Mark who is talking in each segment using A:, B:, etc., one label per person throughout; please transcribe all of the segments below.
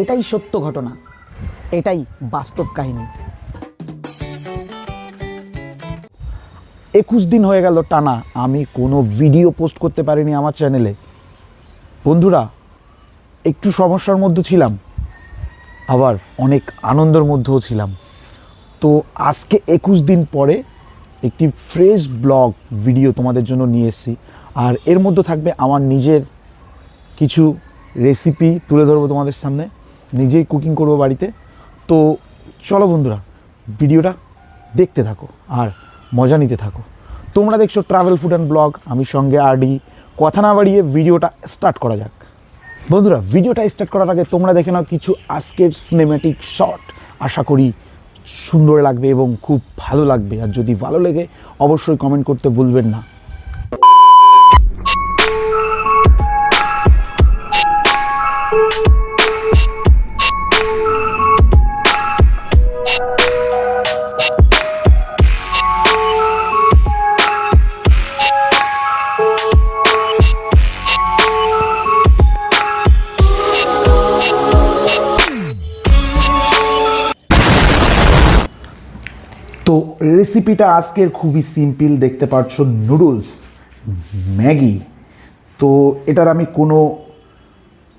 A: এটাই সত্য ঘটনা, এটাই বাস্তব কাহিনী। 21 দিন হয়ে গেল টানা আমি কোনো ভিডিও পোস্ট করতে পারিনি আমার চ্যানেলে। বন্ধুরা, একটু সমস্যার মধ্যে ছিলাম, আবার অনেক আনন্দের মধ্যেও ছিলাম। তো আজকে 21 দিন পরে একটি ফ্রেশ ব্লগ ভিডিও তোমাদের জন্য নিয়ে এসেছি। আর এর মধ্যে থাকবে আমার নিজের কিছু রেসিপি তুলে ধরবো তোমাদের সামনে, নিজেই কুকিং করবো বাড়িতে। তো চলো বন্ধুরা, ভিডিওটা দেখতে থাকো আর মজা নিতে থাকো। তোমরা দেখছো ট্রাভেল ফুড অ্যান্ড ব্লগ, আমি সঙ্গে আরডি। কথা না বাড়িয়ে ভিডিওটা স্টার্ট করা যাক। বন্ধুরা, ভিডিওটা স্টার্ট করার আগে তোমরা দেখে নাও কিছু আজকের সিনেম্যাটিক শট। আশা করি সুন্দর লাগবে এবং খুব ভালো লাগবে। আর যদি ভালো লেগে অবশ্যই কমেন্ট করতে ভুলবেন না। তো রেসিপিটা আজকের খুবই সিম্পল, দেখতে পাচ্ছ নুডলস ম্যাগি। তো এটার আমি কোনো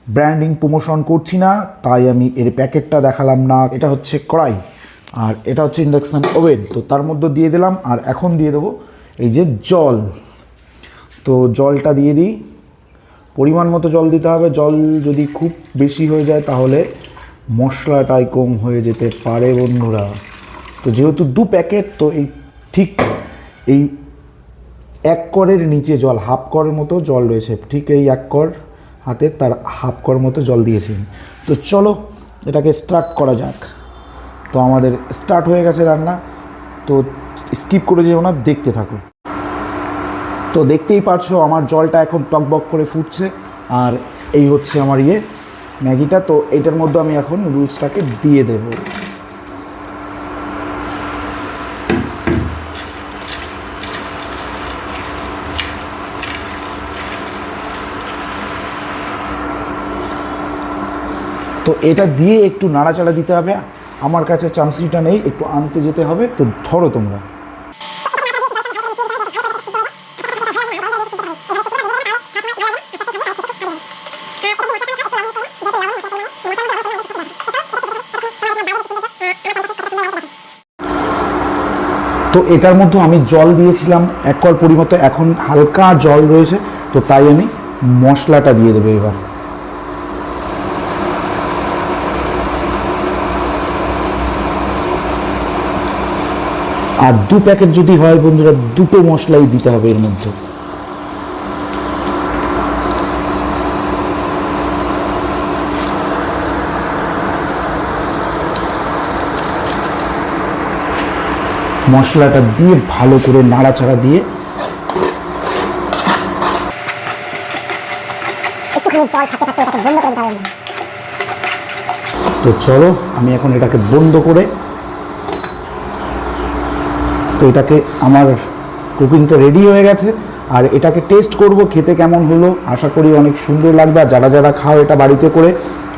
A: ব্র্যান্ডিং প্রমোশন করছি না, তাই আমি এর প্যাকেটটা দেখালাম না। এটা হচ্ছে কড়াই আর এটা হচ্ছে ইন্ডাকশান ওভেন। তো তার মধ্যে দিয়ে দিলাম, আর এখন দিয়ে দেবো এই যে জল। তো জলটা দিয়ে দিই, পরিমাণ মতো জল দিতে হবে। জল যদি খুব বেশি হয়ে যায় তাহলে মশলাটাই কম হয়ে যেতে পারে বন্ধুরা। তো যেহেতু 2 প্যাকেট, তো এই ঠিক এই 1 করের নিচে জল, হাফ করের মতো জল রয়েছে, ঠিক এই 1 কর হাতে তার হাফ কর মতো জল দিয়েছি। তো চলো এটাকে স্টার্ট করা যাক। তো আমাদের স্টার্ট হয়ে গেছে রান্না। তো স্কিপ করে যেও না, দেখতে থাকো। তো দেখতেই পারছো আমার জলটা এখন টকবক করে ফুটছে, আর এই হচ্ছে আমার ম্যাগিটা। তো এইটার মধ্যে আমি এখন নুডলসটাকে দিয়ে দেবো। তো এটা দিয়ে একটু নাড়াচাড়া দিতে হবে। আমার কাছে চামচিটা নেই, একটু আনতে যেতে হবে। তো ধরো তোমরা। তো এটার মধ্যে আমি জল দিয়েছিলাম 1 কর পরিমতো, এখন হালকা জল রয়েছে। তো তাই আমি মশলাটা দিয়ে দেবো এবার। আর 2 প্যাকেট যদি হয় বন্ধুরা, 2টো মশলাই দিতে হবে এর মধ্যে। মশলাটা দিয়ে ভালো করে নাড়াচাড়া দিয়ে তো চলো আমি এখন এটাকে বন্ধ করে, তো এটাকে আমার কুকিং তো রেডি হয়ে গেছে। আর এটাকে টেস্ট করব খেতে কেমন হলো। আশা করি অনেক সুন্দর লাগবে। আর যারা যারা খাও এটা বাড়িতে করে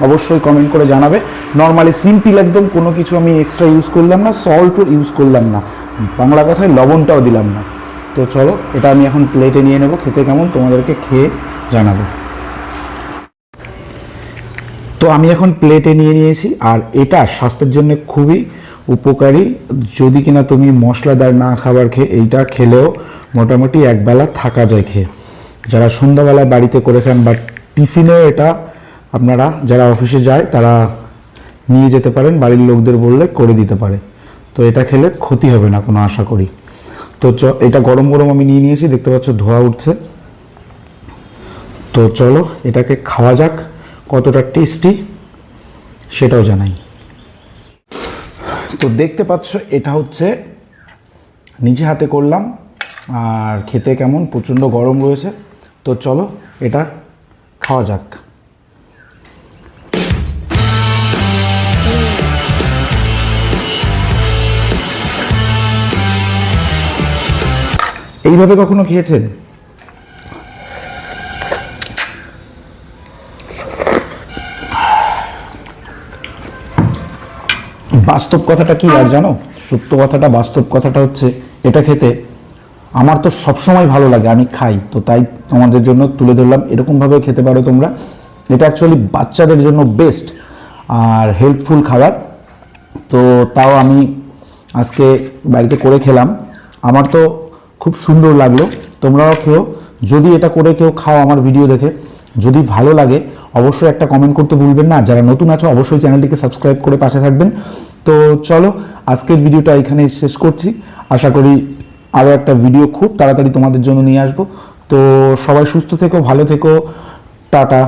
A: অবশ্যই কমেন্ট করে জানাবে। নর্মালি সিম্পল একদম, কোনো কিছু আমি এক্সট্রা ইউজ করলাম না, সল্টও ইউজ করলাম না, বাংলা কথায় লবণটাও দিলাম না। তো চলো এটা আমি এখন প্লেটে নিয়ে নেব, খেতে কেমন তোমাদেরকে খেয়ে জানাবো। তো আমি এখন প্লেটে নিয়ে নিয়েছি। আর এটা স্বাস্থ্যের জন্য খুবই উপকারী। যদি কিনা তুমি মশলাদার না খাবার খেয়ে এইটা খেলেও মোটামুটি একবেলা থাকা যায় খেয়ে। যারা সন্ধ্যাবেলায় বাড়িতে করে খান বা টিফিনেও এটা আপনারা যারা অফিসে যায় তারা নিয়ে যেতে পারেন, বাড়ির লোকদের বললে করে দিতে পারে। তো এটা খেলে ক্ষতি হবে না কোনো, আশা করি। তো এটা গরম গরম আমি নিয়ে নিয়েছি, দেখতে পাচ্ছ ধোয়া উঠছে। তো চলো এটাকে খাওয়া যাক, কতটা টেস্টি সেটাও জানাই। তো দেখতে পাচ্ছ এটা হচ্ছে নিজে হাতে করলাম, আর খেতে কেমন, প্রচণ্ড গরম রয়েছে। তো চলো এটা খাওয়া যাক। এইভাবে কখনো খেয়েছেন? বাস্তব কথাটা কি আর জানো, সত্য কথাটা, বাস্তব কথাটা হচ্ছে এটা খেতে আমার তো সবসময় ভালো লাগে, আমি খাই, তো তাই তোমাদের জন্য তুলে ধরলাম। এরকমভাবে খেতে পারো তোমরা। এটা অ্যাকচুয়ালি বাচ্চাদের জন্য বেস্ট আর হেলথফুল খাবার। তো তাও আমি আজকে বাড়িতে করে খেলাম, আমার তো খুব সুন্দর লাগলো। তোমরাও খেও, যদি এটা করে কেউ খাও আমার ভিডিও দেখে, যদি ভালো লাগে অবশ্যই একটা কমেন্ট করতে ভুলবেন না। যারা নতুন আছো অবশ্যই চ্যানেলটিকে সাবস্ক্রাইব করে পাশে থাকবেন। তো চলো আজকের ভিডিওটা এখানে শেষ করছি। আশা করি আরও একটা ভিডিও খুব তাড়াতাড়ি তোমাদের জন্য নিয়ে আসবো। তো সবাই সুস্থ থেকো, ভালো থেকো, টাটা।